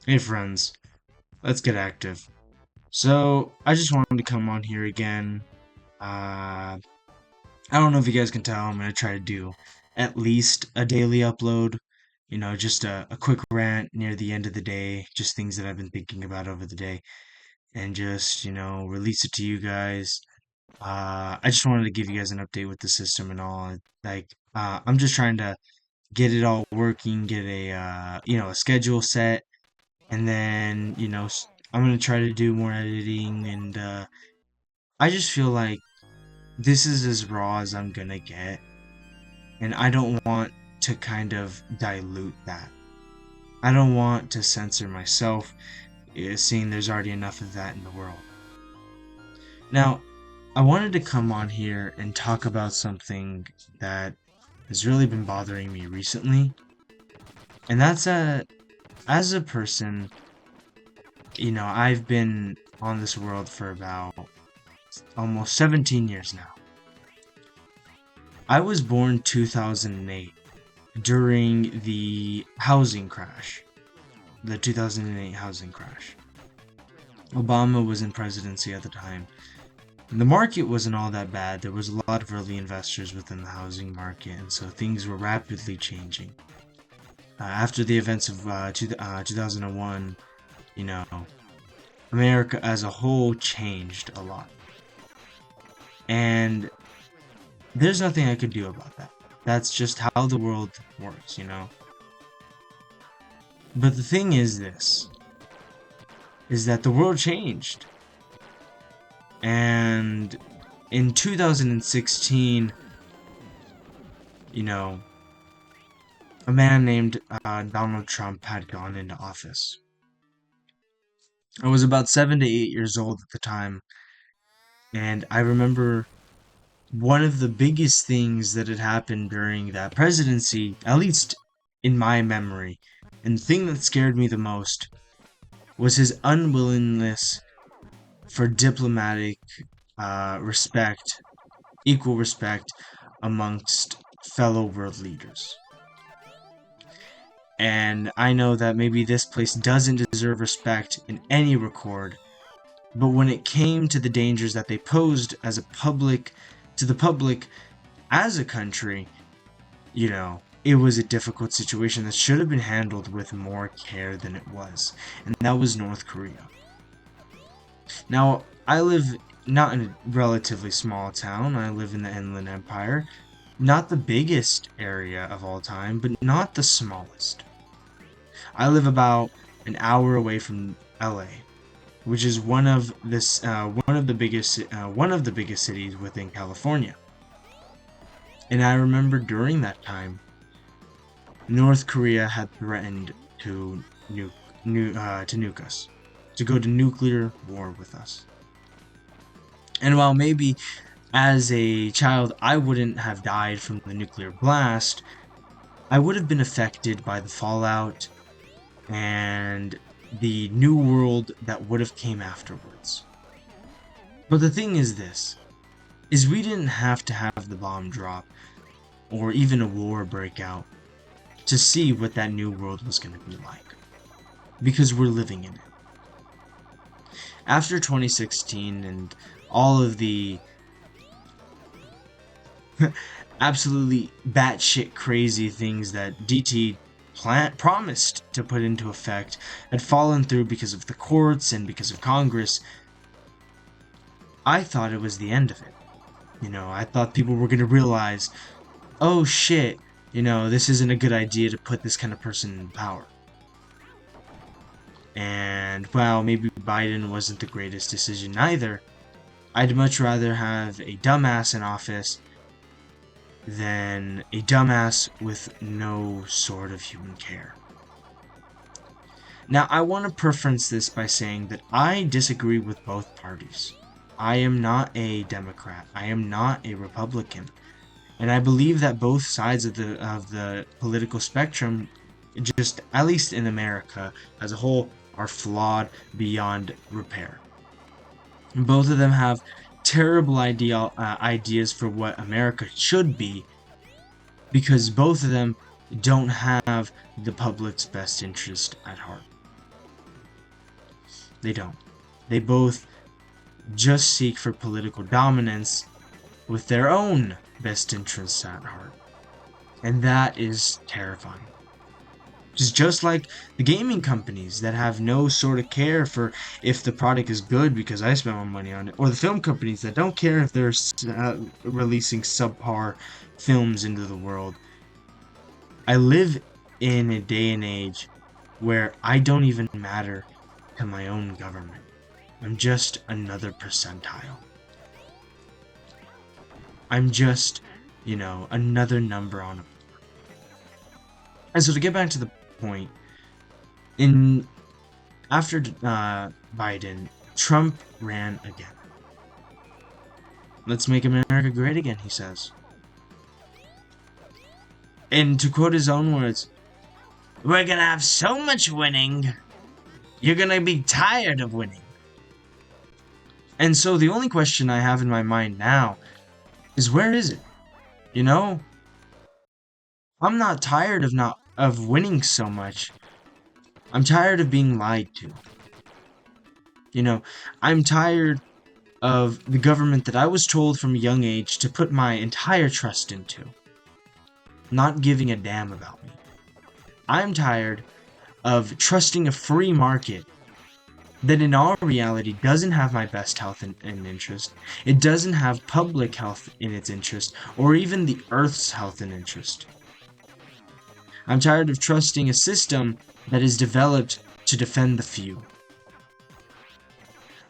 Hey friends, let's get active. So, I just wanted to come on here again. I don't know if you guys can tell, I'm going to try to do at least a daily upload. Just a quick rant near the end of the day, just things that I've been thinking about over the day, and just, release it to you guys. I just wanted to give you guys an update with the system and all. I'm just trying to get it all working, get a schedule set and then I'm gonna try to do more editing, and I just feel like this is as raw as I'm gonna get, and I don't want to kind of dilute that. I don't want to censor myself, seeing there's already enough of that in the world. Now, I wanted to come on here and talk about something that has really been bothering me recently, and that's as a person, I've been on this world for about almost 17 years now. I was born 2008 during the housing crash, the 2008 housing crash. Obama was in presidency at the time. And the market wasn't all that bad. There was a lot of early investors within the housing market, and so things were rapidly changing. After the events of 2001, you know, America as a whole changed a lot. And there's nothing I could do about that. That's just how the world works. But the thing is this, is that the world changed. And in 2016, you know, a man named Donald Trump had gone into office. I was about 7 to 8 years old at the time, and I remember one of the biggest things that had happened during that presidency, at least in my memory, and the thing that scared me the most was his unwillingness for diplomatic respect, equal respect amongst fellow world leaders. And I know that maybe this place doesn't deserve respect in any record, but when it came to the dangers that they posed as a public to the public as a country, it was a difficult situation that should have been handled with more care than it was. And that was North Korea. Now, I live not in a relatively small town. I live in the Inland Empire. Not the biggest area of all time, but not the smallest. I live about an hour away from LA, which is one of the biggest cities within California. And I remember during that time, North Korea had threatened to nuke us, to go to nuclear war with us. And while maybe as a child I wouldn't have died from the nuclear blast, I would have been affected by the fallout and the new world that would have came afterwards. But the thing is this, is we didn't have to have the bomb drop or even a war break out to see what that new world was going to be like, because we're living in it. After 2016 and all of the absolutely batshit crazy things that DT promised to put into effect had fallen through because of the courts and because of Congress, I thought it was the end of it. I thought people were going to realize, oh shit, this isn't a good idea to put this kind of person in power. And while maybe Biden wasn't the greatest decision either, I'd much rather have a dumbass in office than a dumbass with no sort of human care. Now, I want to preference this by saying that I disagree with both parties. I am not a Democrat. I am not a Republican. And I believe that both sides of the political spectrum, just at least in America as a whole, are flawed beyond repair. Both of them have terrible ideas for what America should be, because both of them don't have the public's best interest at heart. They don't. They both just seek for political dominance with their own best interests at heart. And that is terrifying. Just like the gaming companies that have no sort of care for if the product is good because I spent my money on it, or the film companies that don't care if they're releasing subpar films into the world. I live in a day and age where I don't even matter to my own government. I'm just another percentile. I'm just, another number on a... And so to get back to the point, after Biden, Trump ran again. Let's make America great again, he says. And to quote his own words, "We're gonna have so much winning, you're gonna be tired of winning." And so the only question I have in my mind now is, where is it? I'm not tired of winning so much. I'm tired of being lied to. I'm tired of the government that I was told from a young age to put my entire trust into, not giving a damn about me. I'm tired of trusting a free market that in all reality doesn't have my best health in interest. It doesn't have public health in its interest, or even the Earth's health and interest. I'm tired of trusting a system that is developed to defend the few.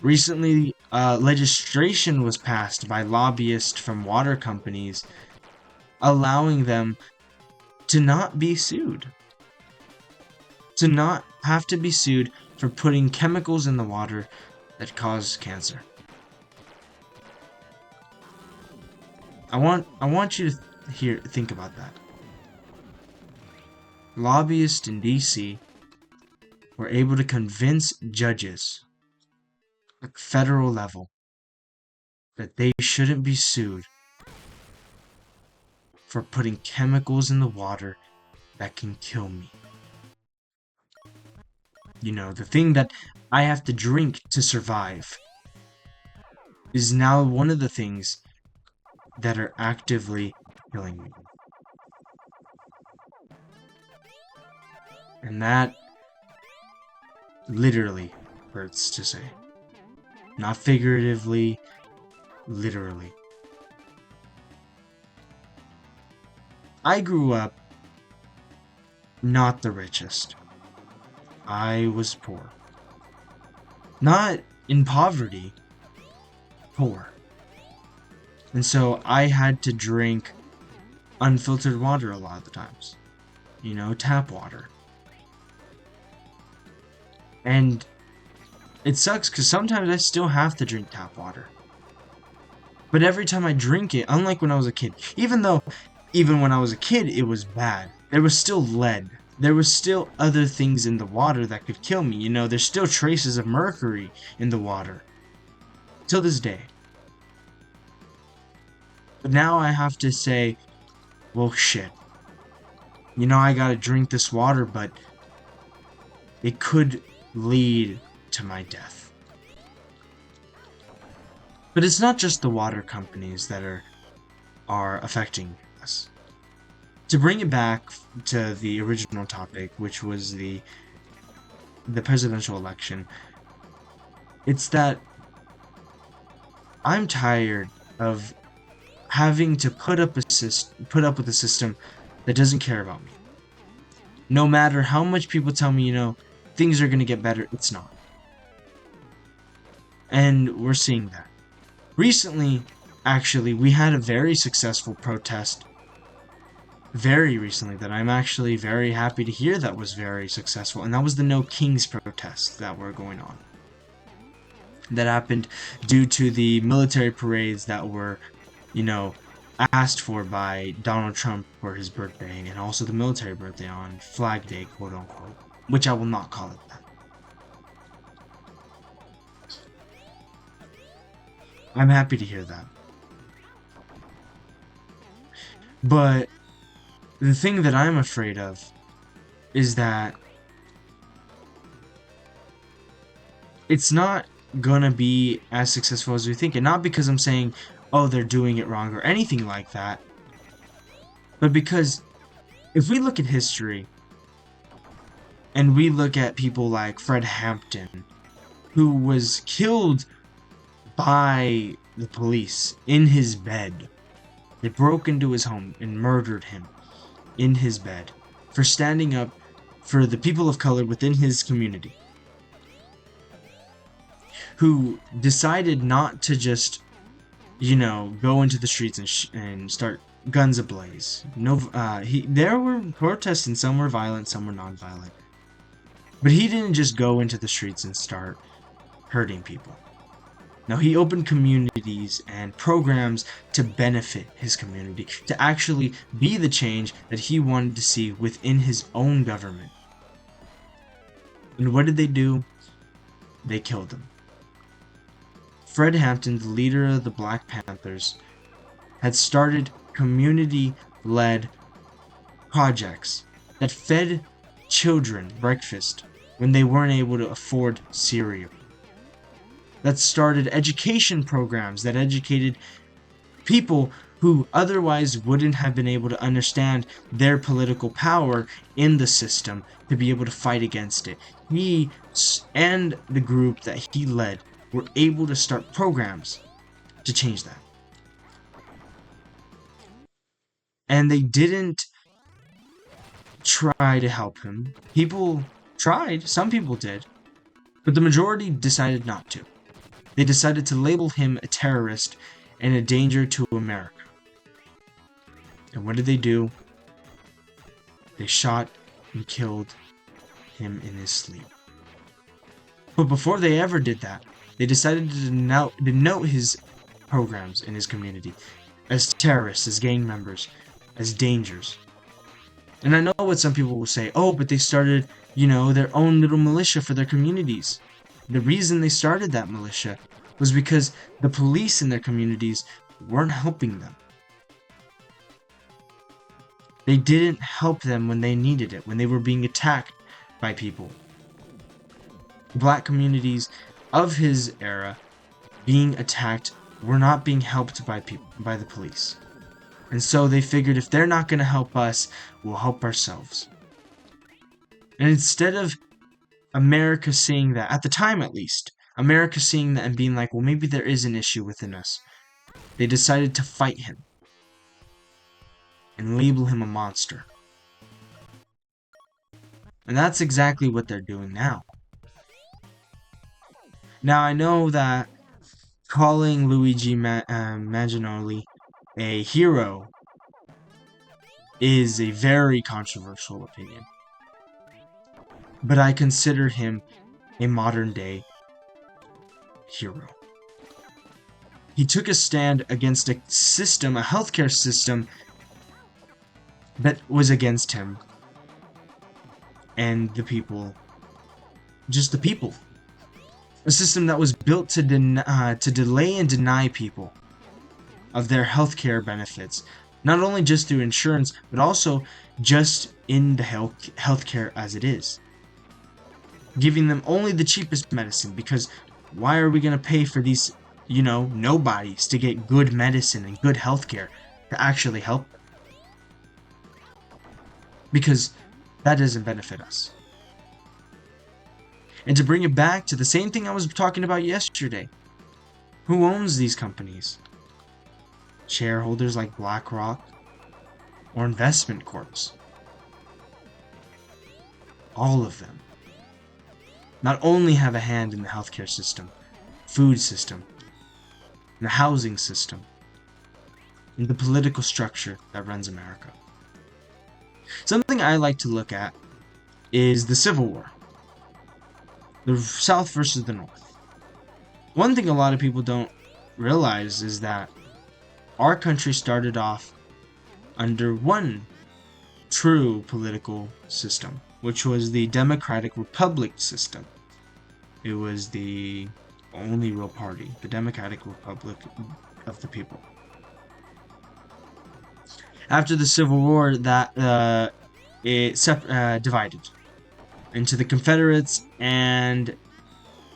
Recently, legislation was passed by lobbyists from water companies, allowing them to not be sued. To not have to be sued for putting chemicals in the water that cause cancer. I want you to think about that. Lobbyists in DC were able to convince judges at federal level that they shouldn't be sued for putting chemicals in the water that can kill me. The thing that I have to drink to survive is now one of the things that are actively killing me. And that literally hurts to say. Not figuratively, literally. I grew up not the richest. I was poor. Not in poverty, poor. And so I had to drink unfiltered water a lot of the times. Tap water. And it sucks because sometimes I still have to drink tap water. But every time I drink it, unlike when I was a kid, even when I was a kid it was bad, there was still lead. There was still other things in the water that could kill me. There's still traces of mercury in the water. Till this day. But now I have to say, well, shit. I gotta drink this water, but it could lead to my death. But it's not just the water companies that are affecting us. To bring it back to the original topic, which was the presidential election, it's that I'm tired of having to put up with a system that doesn't care about me. No matter how much people tell me, things are going to get better, it's not. And we're seeing that. Recently, actually, we had a very successful protest very recently that I'm actually very happy to hear that was very successful, and that was the No Kings protests that were going on. That happened due to the military parades that were, asked for by Donald Trump for his birthday, and also the military birthday on Flag Day, quote unquote, which I will not call it that. I'm happy to hear that. But the thing that I'm afraid of is that it's not gonna be as successful as we think. And not because I'm saying, oh, they're doing it wrong or anything like that, but because if we look at history and we look at people like Fred Hampton, who was killed by the police in his bed. They broke into his home and murdered him in his bed for standing up for the people of color within his community, who decided not to just, go into the streets and start guns ablaze. No, there were protests and some were violent, some were non-violent. But he didn't just go into the streets and start hurting people. Now, he opened communities and programs to benefit his community, to actually be the change that he wanted to see within his own government. And what did they do? They killed him. Fred Hampton, the leader of the Black Panthers, had started community-led projects that fed children breakfast when they weren't able to afford cereal. That started education programs that educated people who otherwise wouldn't have been able to understand their political power in the system to be able to fight against it. He and the group that he led were able to start programs to change that. And they didn't try to help him. People tried, some people did, but the majority decided not to. They decided to label him a terrorist and a danger to America. And what did they do? They shot and killed him in his sleep. But before they ever did that, they decided to denote his programs in his community as terrorists, as gang members, as dangers. And I know what some people will say, oh, but they started, their own little militia for their communities. The reason they started that militia was because the police in their communities weren't helping them. They didn't help them when they needed it, when they were being attacked by people. Black communities of his era being attacked were not being helped by the police. And so they figured if they're not going to help us, we'll help ourselves. And instead of America seeing that, at the time at least, America seeing that and being like, well, maybe there is an issue within us, they decided to fight him and label him a monster. And that's exactly what they're doing now. Now, I know that calling Luigi Manganiello a hero is a very controversial opinion. But I consider him a modern-day hero. He took a stand against a system, a healthcare system, that was against him and the people. Just the people. A system that was built to delay and deny people of their healthcare benefits, not only just through insurance, but also just in the healthcare as it is. Giving them only the cheapest medicine, because why are we going to pay for these, nobodies to get good medicine and good healthcare to actually help them? Because that doesn't benefit us. And to bring it back to the same thing I was talking about yesterday, who owns these companies? Shareholders like BlackRock or investment corps. All of them not only have a hand in the healthcare system, food system, the housing system, and the political structure that runs America. Something I like to look at is the Civil War. The South versus the North. One thing a lot of people don't realize is that our country started off under one true political system, which was the Democratic Republic system. It was the only real party, the Democratic Republic of the People. After the Civil War, it divided into the Confederates and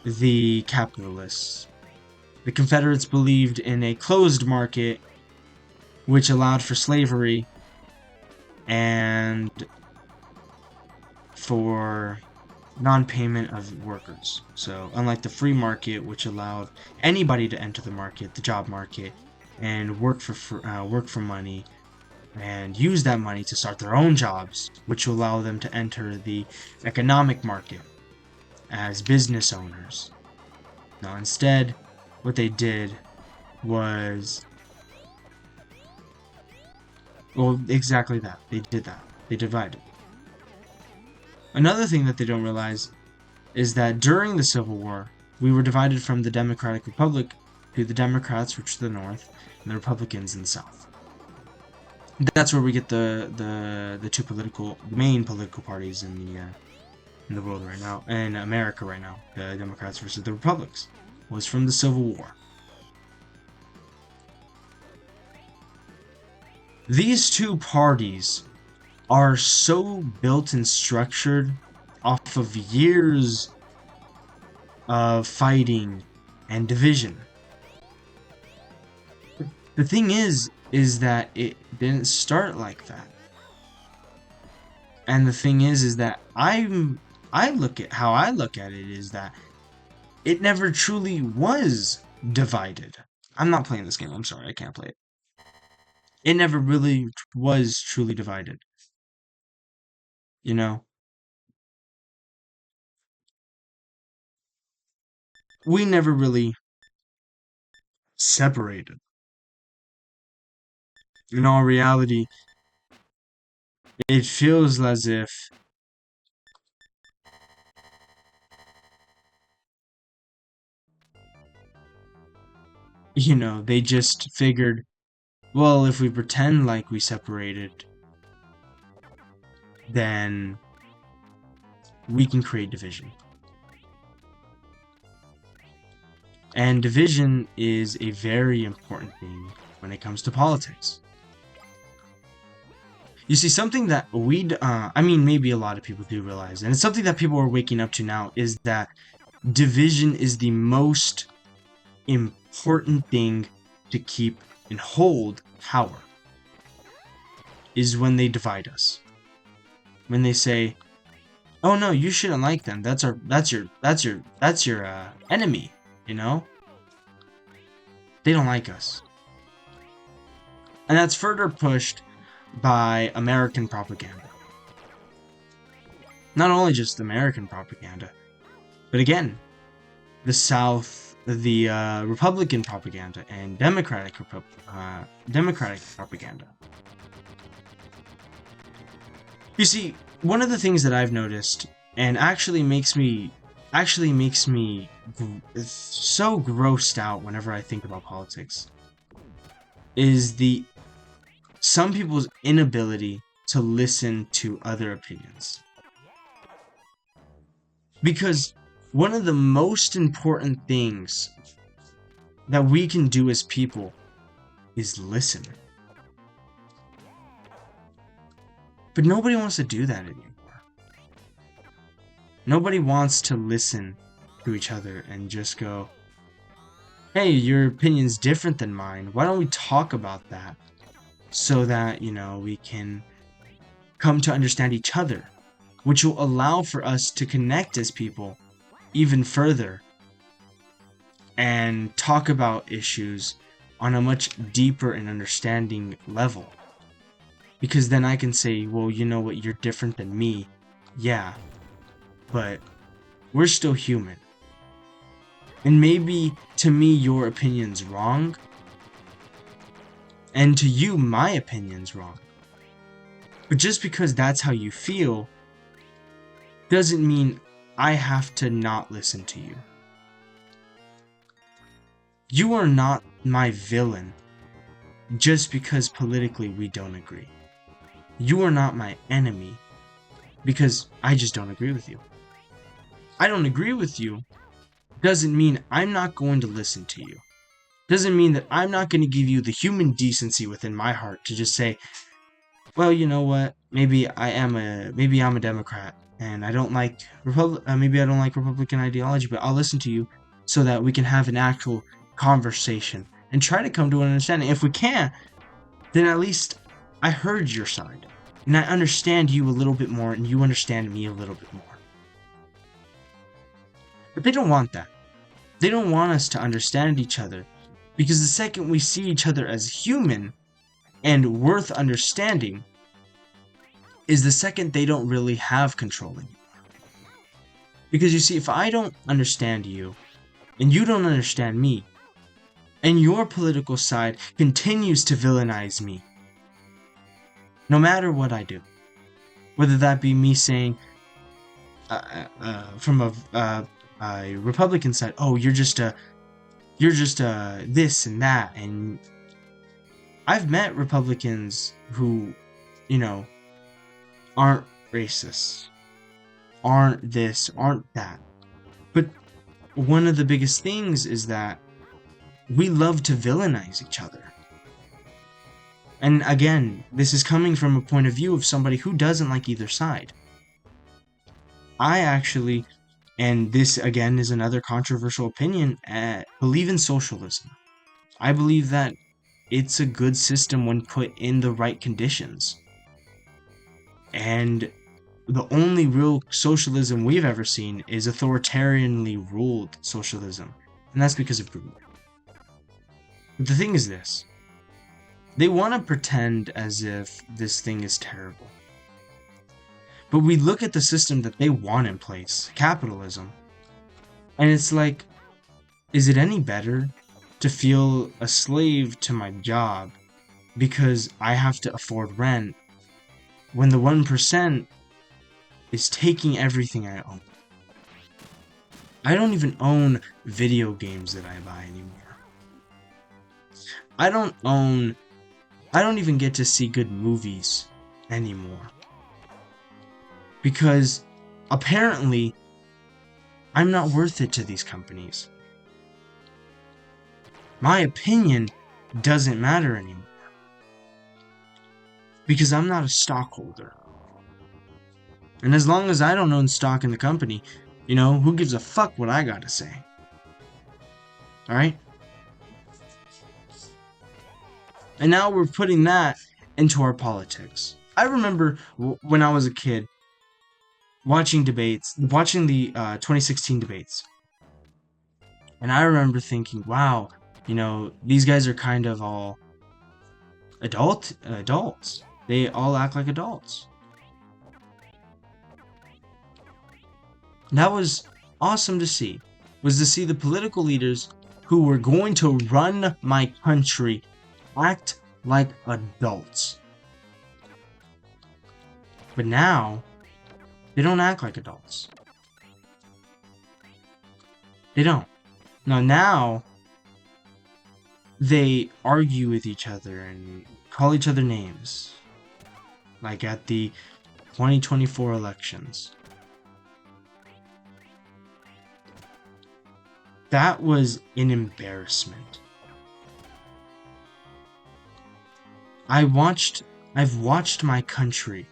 the capitalists. The Confederates believed in a closed market which allowed for slavery and for non-payment of workers. So unlike the free market, which allowed anybody to enter the market, the job market, and work for money, and use that money to start their own jobs, which will allow them to enter the economic market as business owners. Now instead, what they did was, well, exactly that. They did that. They divided. Another thing that they don't realize is that during the Civil War, we were divided from the Democratic Republic to the Democrats, which are the North, and the Republicans in the South. That's where we get the main political parties in the world right now, in America right now. The Democrats versus the Republicans was from the Civil War. These two parties are so built and structured off of years of fighting and division. The thing is that it didn't start like that. And the thing is that how I look at it is that it never truly was divided. I'm not playing this game. I'm sorry, I can't play it. It never really was truly divided. You know? We never really separated. In all reality, it feels as if they just figured, well, if we pretend like we separated, then we can create division. And division is a very important thing when it comes to politics. You see, something that maybe a lot of people do realize, and it's something that people are waking up to now, is that division is the most important thing to keep and hold power. Is when they divide us. When they say, "Oh no, you shouldn't like them. That's your enemy." You know? They don't like us. And that's further pushed by American propaganda. Not only just American propaganda, but again, the South, the Republican propaganda and Democratic propaganda. You see, one of the things that I've noticed, and actually makes me so grossed out whenever I think about politics, is some people's inability to listen to other opinions. Because one of the most important things that we can do as people is listen. But nobody wants to do that anymore. Nobody wants to listen to each other and just go, "Hey, your opinion's different than mine. Why don't we talk about that so that, we can come to understand each other," which will allow for us to connect as people even further and talk about issues on a much deeper and understanding level. Because then I can say, "Well, you know what, you're different than me. Yeah, but we're still human. And maybe to me your opinion's wrong, and to you my opinion's wrong. But just because that's how you feel doesn't mean I have to not listen to you. You are not my villain just because politically we don't agree. You are not my enemy because I just don't agree with you. I don't agree with you doesn't mean I'm not going to listen to you. Doesn't mean that I'm not going to give you the human decency within my heart to just say, "Well, you know what? Maybe I'm a Democrat, and I don't like maybe I don't like Republican ideology, but I'll listen to you so that we can have an actual conversation and try to come to an understanding. If we can't, then at least I heard your side, and I understand you a little bit more, and you understand me a little bit more. But they don't want that. They don't want us to understand each other, because the second we see each other as human and worth understanding is the second they don't really have control anymore. Because you see, if I don't understand you, and you don't understand me, and your political side continues to villainize me, no matter what I do, whether that be me saying from a Republican side, oh, you're just this and that, and I've met Republicans who, you know, aren't racist, aren't this, aren't that, but one of the biggest things is that we love to villainize each other. And again, this is coming from a point of view of somebody who doesn't like either side. I actually, and this again is another controversial opinion, believe in socialism. I believe that it's a good system when put in the right conditions. And the only real socialism we've ever seen is authoritarianly ruled socialism. And that's because of Putin. But the thing is this. They want to pretend as if this thing is terrible. But we look at the system that they want in place, capitalism, and it's like, is it any better to feel a slave to my job because I have to afford rent when the 1% is taking everything I own? I don't even own video games that I buy anymore. I don't even get to see good movies anymore. Because apparently I'm not worth it to these companies. My opinion doesn't matter anymore. Because I'm not a stockholder. And as long as I don't own stock in the company, who gives a fuck what I gotta say? Alright? And now we're putting that into our politics. I remember when I was a kid, watching the 2016 debates. And I remember thinking, wow, these guys are kind of all adults. They all act like adults. And that was awesome to see. Was to see the political leaders who were going to run my country act like adults. But now, they don't act like adults. They don't. Now, they argue with each other and call each other names. Like at the 2024 elections. That was an embarrassment. I've watched my country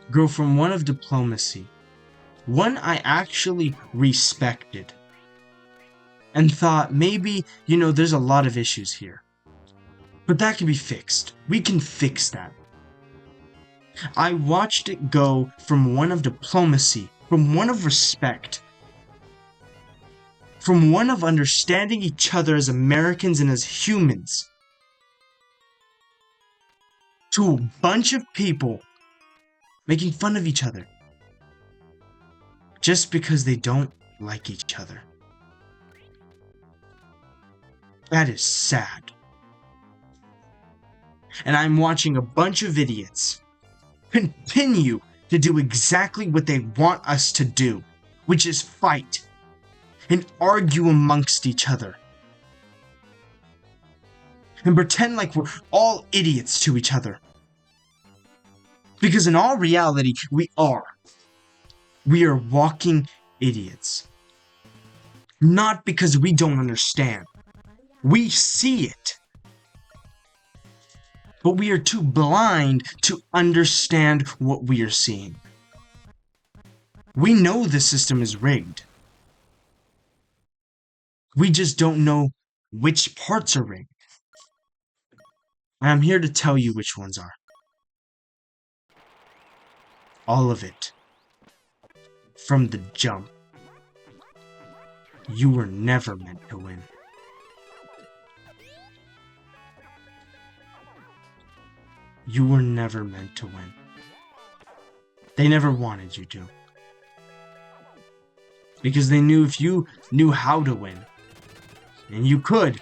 grow from one of diplomacy, one I actually respected, and thought maybe, there's a lot of issues here. But that can be fixed. We can fix that. I watched it go from one of diplomacy, from one of respect, from one of understanding each other as Americans and as humans, to a bunch of people making fun of each other just because they don't like each other. That is sad. And I'm watching a bunch of idiots continue to do exactly what they want us to do, which is fight and argue amongst each other and pretend like we're all idiots to each other. Because in all reality, we are. We are walking idiots. Not because we don't understand. We see it. But we are too blind to understand what we are seeing. We know the system is rigged. We just don't know which parts are rigged. And I'm here to tell you which ones are. All of it. From the jump. You were never meant to win. You were never meant to win. They never wanted you to. Because they knew if you knew how to win, and you could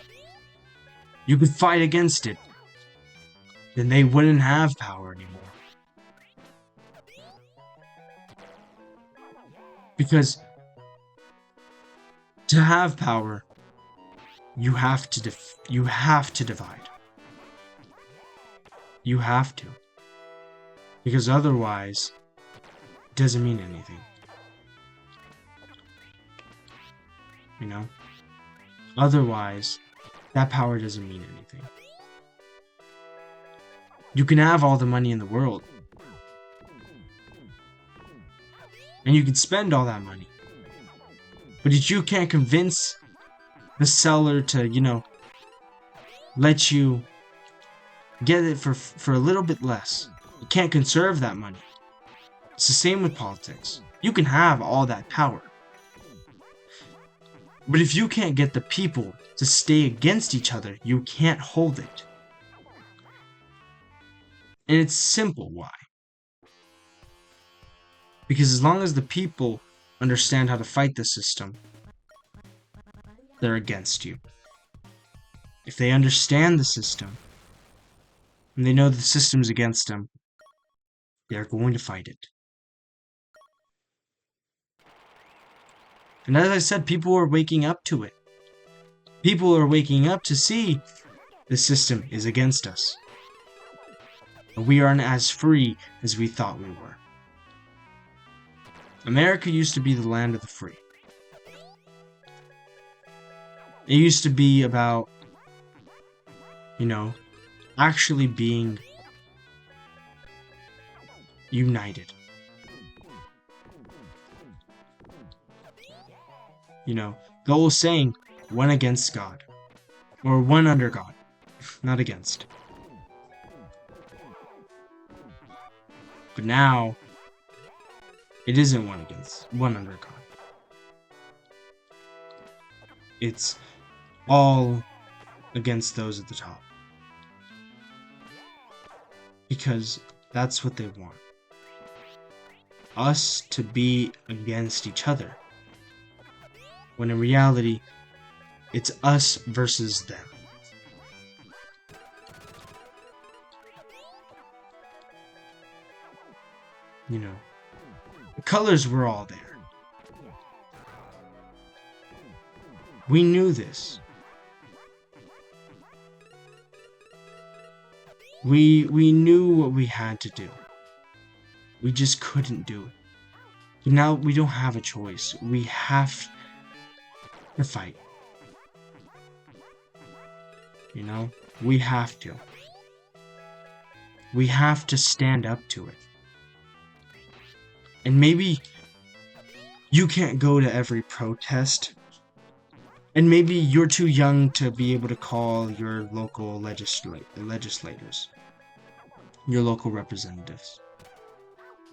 fight against it, then they wouldn't have power anymore. Because to have power, you have to divide. You have to. Because otherwise, it doesn't mean anything. You know? Otherwise, that power doesn't mean anything. You can have all the money in the world. And you can spend all that money. But if you can't convince the seller to, let you get it for a little bit less, you can't conserve that money. It's the same with politics. You can have all that power. But if you can't get the people to stay against each other, you can't hold it. And it's simple why. Because as long as the people understand how to fight the system, they're against you. If they understand the system, and they know the system's against them, they're going to fight it. And as I said, people are waking up to it. People are waking up to see the system is against us. And we aren't as free as we thought we were. America used to be the land of the free. It used to be about, actually being united. The old saying, one against God. Or one under God, not against. But now, it isn't one under God. It's all against those at the top. Because that's what they want. Us to be against each other. When in reality, it's us versus them. The colors were all there. We knew this. We knew what we had to do. We just couldn't do it. But now we don't have a choice. We have to fight. We have to. We have to stand up to it. And maybe you can't go to every protest. And maybe you're too young to be able to call your local legislators. Your local representatives.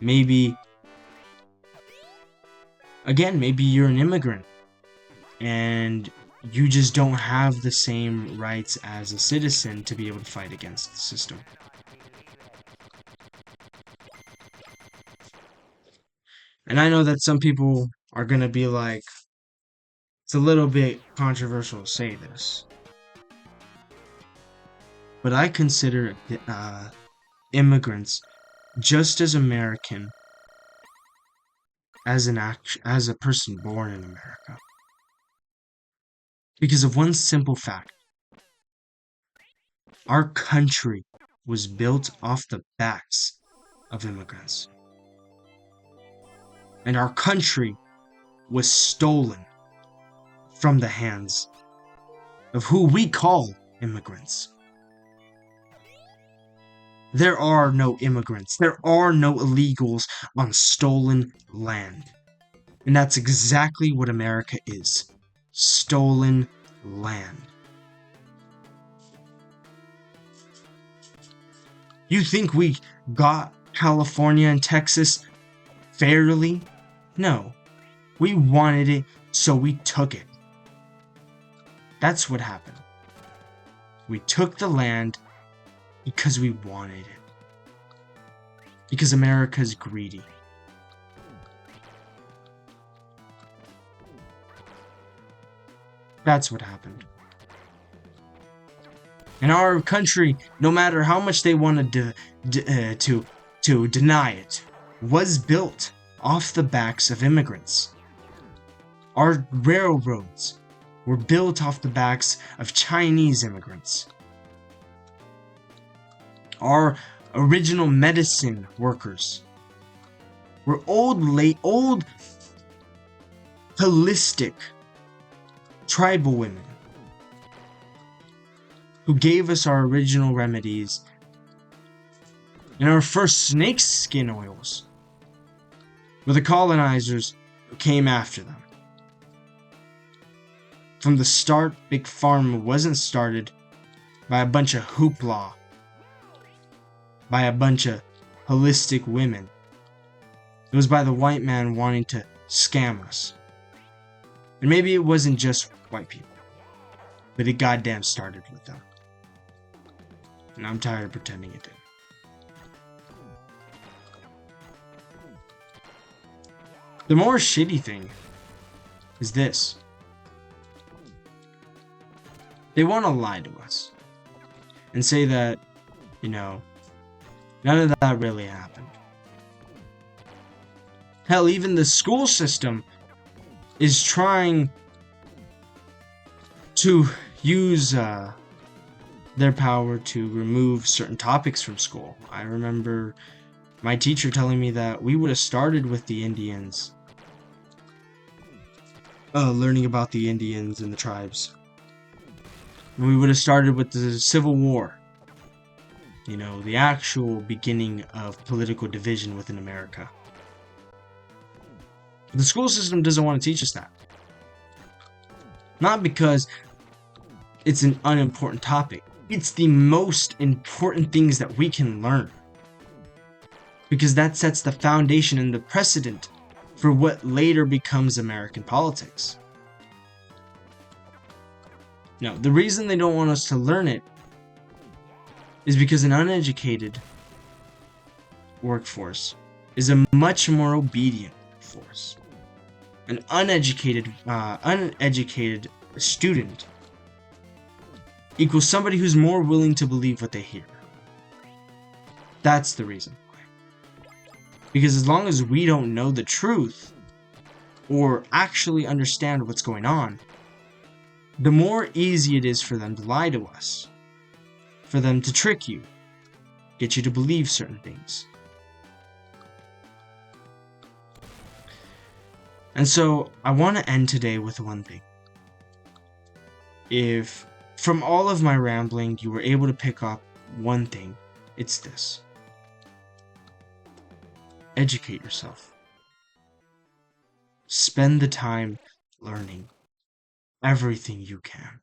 Maybe you're an immigrant. And you just don't have the same rights as a citizen to be able to fight against the system. And I know that some people are going to be like, it's a little bit controversial to say this. But I consider immigrants just as American as a person born in America. Because of one simple fact. Our country was built off the backs of immigrants. And our country was stolen from the hands of who we call immigrants. There are no immigrants. There are no illegals on stolen land. And that's exactly what America is. Stolen land. You think we got California and Texas fairly? No. We wanted it, so we took it. That's what happened. We took the land because we wanted it. Because America's greedy. That's what happened. In our country, no matter how much they wanted to deny it, was built off the backs of immigrants. Our railroads were built off the backs of Chinese immigrants. Our original medicine workers were old, holistic tribal women who gave us our original remedies and our first snakeskin oils were the colonizers who came after them. From the start, Big Pharma wasn't started by a bunch of hoopla, by a bunch of holistic women. It was by the white man wanting to scam us. And maybe it wasn't just white people, but it goddamn started with them. And I'm tired of pretending it did. The more shitty thing is this. They want to lie to us and say that, none of that really happened. Hell, even the school system is trying to use their power to remove certain topics from school. I remember my teacher telling me that we would have started with the Indians, learning about the Indians and the tribes. We would have started with the Civil War. The actual beginning of political division within America. The school system doesn't want to teach us that. Not because it's an unimportant topic. It's the most important things that we can learn. Because that sets the foundation and the precedent for what later becomes American politics. No, the reason they don't want us to learn it is because an uneducated workforce is a much more obedient force. An uneducated student equals somebody who's more willing to believe what they hear. That's the reason why. Because as long as we don't know the truth or actually understand what's going on, the more easy it is for them to lie to us, for them to trick you, get you to believe certain things. And so, I want to end today with one thing. If, from all of my rambling, you were able to pick up one thing, it's this. Educate yourself. Spend the time learning everything you can.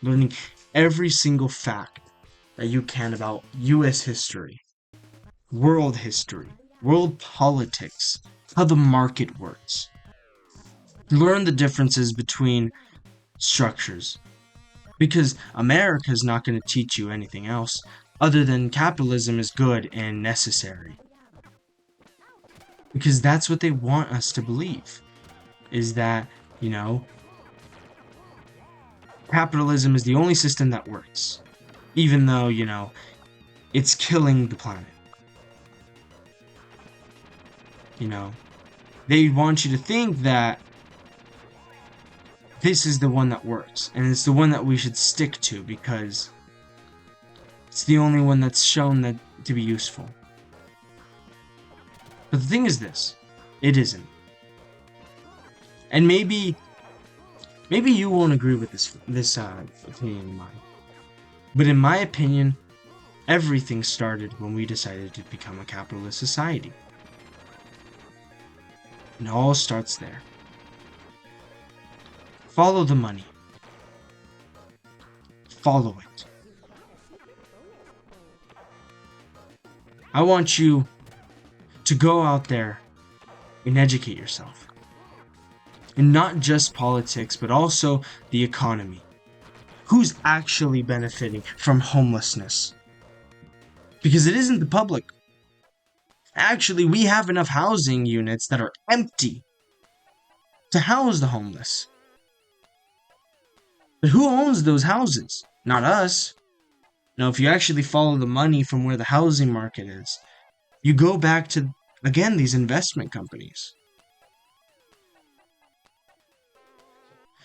Learning every single fact that you can about US history, world politics, how the market works. Learn the differences between structures. Because America is not going to teach you anything else other than capitalism is good and necessary. Because that's what they want us to believe. Is that, capitalism is the only system that works. Even though, it's killing the planet. They want you to think that this is the one that works, and it's the one that we should stick to because it's the only one that's shown that to be useful. But the thing is this, it isn't. And maybe you won't agree with this opinion of mine. But in my opinion, everything started when we decided to become a capitalist society. And it all starts there. Follow the money. Follow it. I want you to go out there and educate yourself. And not just politics, but also the economy. Who's actually benefiting from homelessness? Because it isn't the public. Actually, we have enough housing units that are empty to house the homeless. But who owns those houses? Not us. Now, if you actually follow the money from where the housing market is, you go back to, again, these investment companies.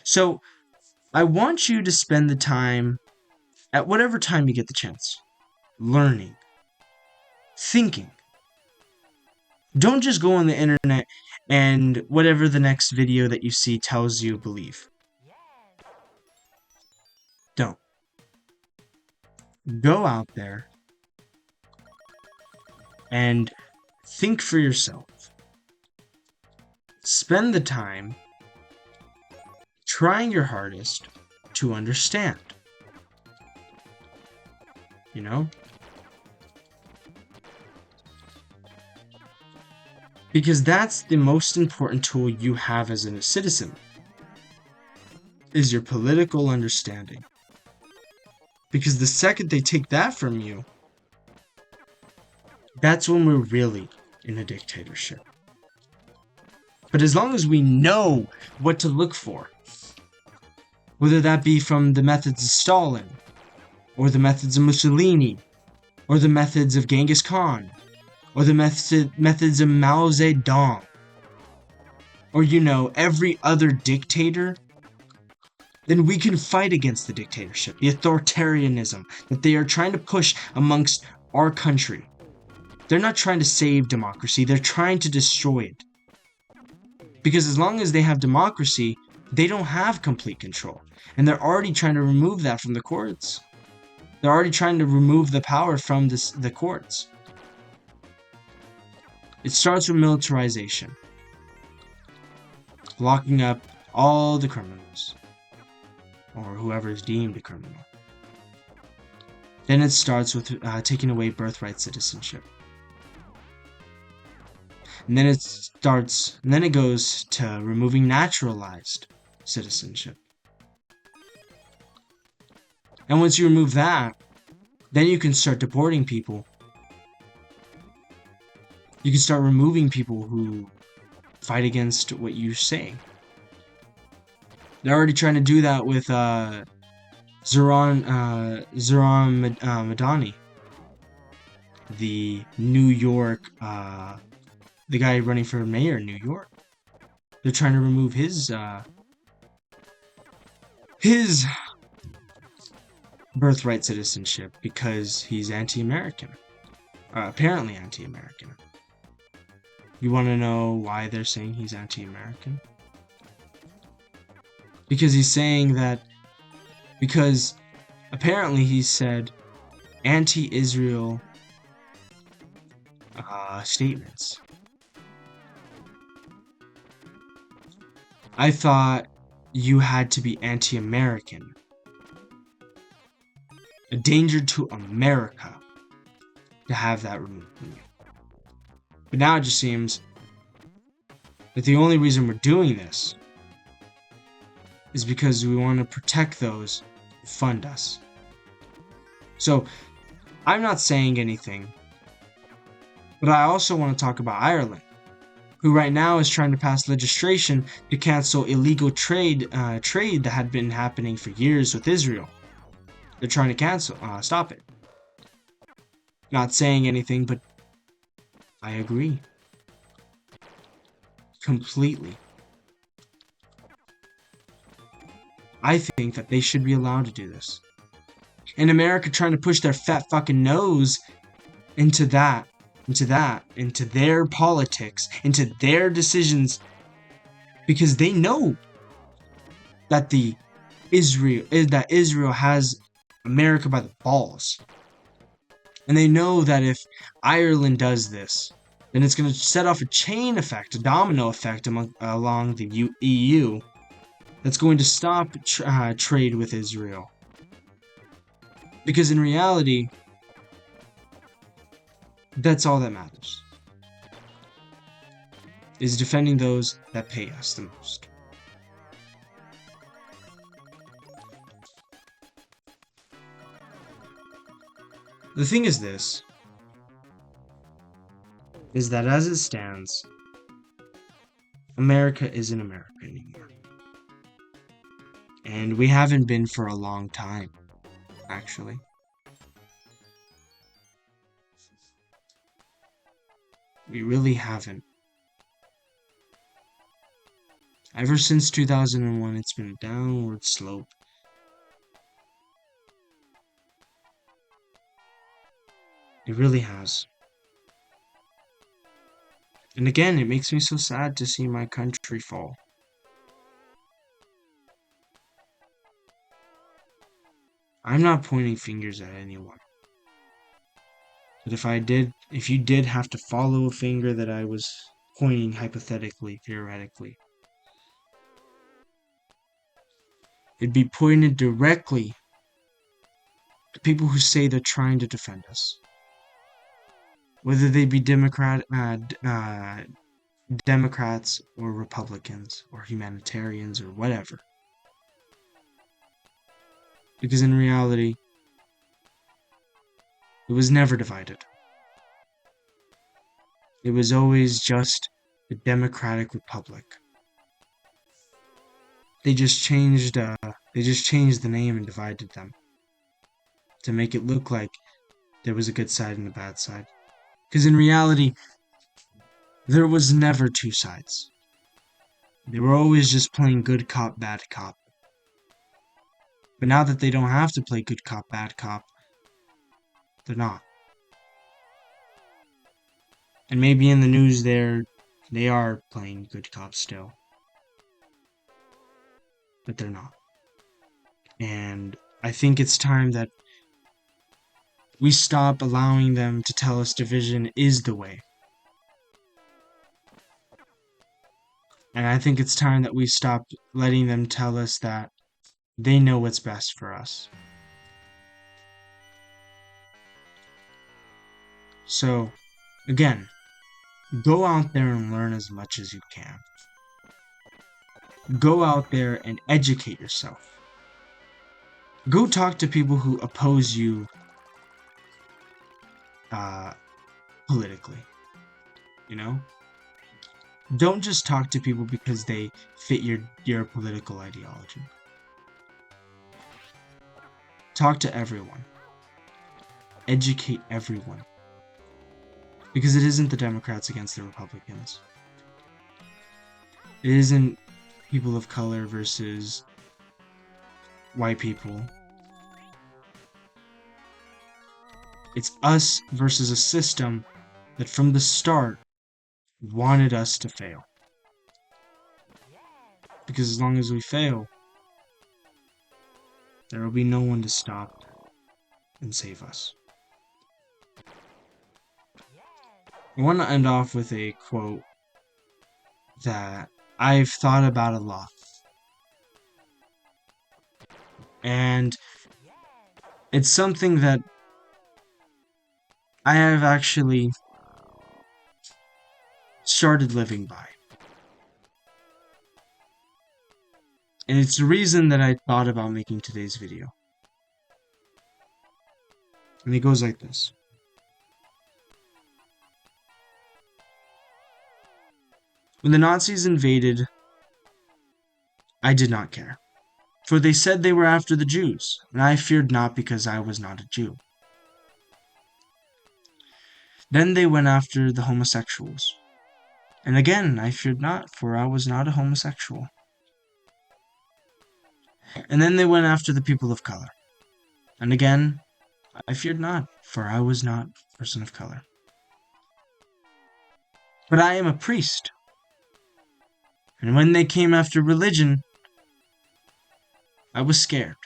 So, I want you to spend the time, at whatever time you get the chance, learning, thinking. Don't just go on the internet and whatever the next video that you see tells you believe. Don't. Go out there and think for yourself. Spend the time trying your hardest to understand. You know? Because that's the most important tool you have as a citizen, is your political understanding. Because the second they take that from you, that's when we're really in a dictatorship. But as long as we know what to look for, whether that be from the methods of Stalin, or the methods of Mussolini, or the methods of Genghis Khan, or the methods of Mao Zedong, or every other dictator, then we can fight against the dictatorship, the authoritarianism that they are trying to push amongst our country. They're not trying to save democracy, they're trying to destroy it. Because as long as they have democracy, they don't have complete control. And they're already trying to remove that from the courts. They're already trying to remove the power from the courts. It starts with militarization. Locking up all the criminals. Or whoever is deemed a criminal. Then it starts with taking away birthright citizenship. And then it goes to removing naturalized citizenship. And once you remove that, then you can start deporting people. You can start removing people who fight against what you say. They're already trying to do that with Zoran Madani, the New York, the guy running for mayor in New York. They're trying to remove his birthright citizenship because he's anti-American. Apparently anti-American. You want to know why they're saying he's anti-American? Because he's saying that, because apparently he said anti-Israel statements. I thought you had to be anti-American, a danger to America, to have that removed from you. But now it just seems that the only reason we're doing this is because we want to protect those who fund us. So, I'm not saying anything, but I also want to talk about Ireland, who right now is trying to pass legislation to cancel illegal trade that had been happening for years with Israel. They're trying to stop it. Not saying anything, but I agree. Completely. I think that they should be allowed to do this. And America trying to push their fat fucking nose into their politics, into their decisions, because they know that Israel has America by the balls. And they know that if Ireland does this, then it's going to set off a chain effect, a domino effect along the EU that's going to stop trade with Israel. Because in reality, that's all that matters, is defending those that pay us the most. The thing is this, is that as it stands, America isn't America anymore. And we haven't been for a long time, actually. We really haven't. Ever since 2001, it's been a downward slope. It really has. And again, it makes me so sad to see my country fall. I'm not pointing fingers at anyone. But if you did have to follow a finger that I was pointing hypothetically, theoretically, it'd be pointed directly to people who say they're trying to defend us. Whether they be Democrats or Republicans or humanitarians or whatever. Because in reality, it was never divided. It was always just a democratic republic. They just changed the name and divided them to make it look like there was a good side and a bad side. Because in reality, there was never two sides. They were always just playing good cop, bad cop. But now that they don't have to play good cop, bad cop, they're not. And maybe in the news they are playing good cop still. But they're not. And I think it's time that we stop allowing them to tell us division is the way. And I think it's time that we stop letting them tell us that they know what's best for us. So, again, go out there and learn as much as you can. Go out there and educate yourself. Go talk to people who oppose you politically. You know? Don't just talk to people because they fit your political ideology. Talk to everyone. Educate everyone. Because it isn't the Democrats against the Republicans. It isn't people of color versus white people. It's us versus a system that from the start wanted us to fail. Because as long as we fail, there will be no one to stop and save us. I want to end off with a quote that I've thought about a lot. And it's something that I have actually started living by. And it's the reason that I thought about making today's video. And it goes like this. When the Nazis invaded, I did not care. For they said they were after the Jews, and I feared not because I was not a Jew. Then they went after the homosexuals. And again, I feared not, for I was not a homosexual. And then they went after the people of color. And again, I feared not, for I was not a person of color. But I am a priest. And when they came after religion, I was scared.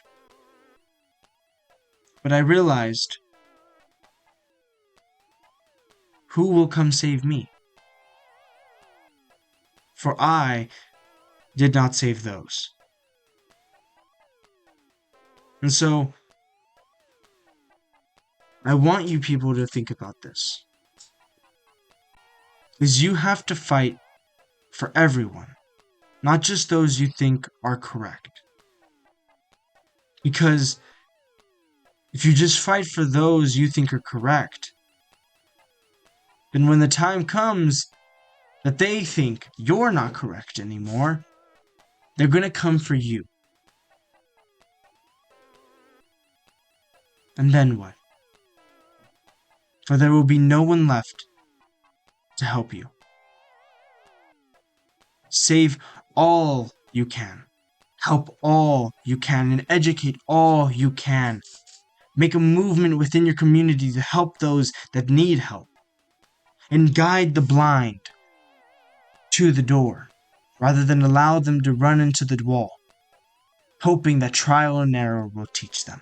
But I realized, who will come save me? for I did not save those. And so, I want you people to think about this. Is you have to fight for everyone, not just those you think are correct. Because if you just fight for those you think are correct, then when the time comes that they think you're not correct anymore, they're going to come for you. And then what? For there will be no one left to help you. Save all you can. Help all you can and educate all you can. Make a movement within your community to help those that need help. And guide the blind to the door, rather than allow them to run into the wall, hoping that trial and error will teach them.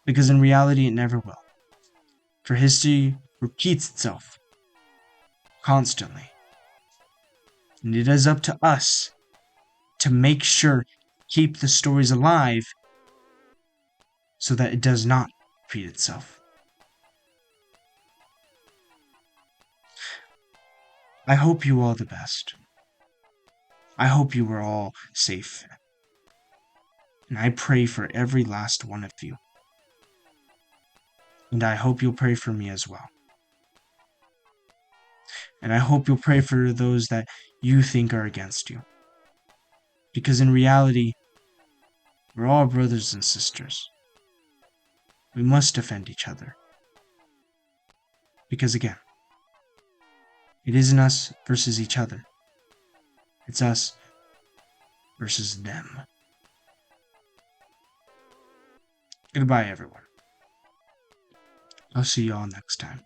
Because in reality, it never will. For history repeats itself constantly. And it is up to us to make sure keep the stories alive so that it does not repeat itself. I hope you all the best. I hope you are all safe. And I pray for every last one of you. And I hope you'll pray for me as well. And I hope you'll pray for those that you think are against you. Because in reality, we're all brothers and sisters. We must defend each other. Because again, it isn't us versus each other. It's us versus them. Goodbye, everyone. I'll see you all next time.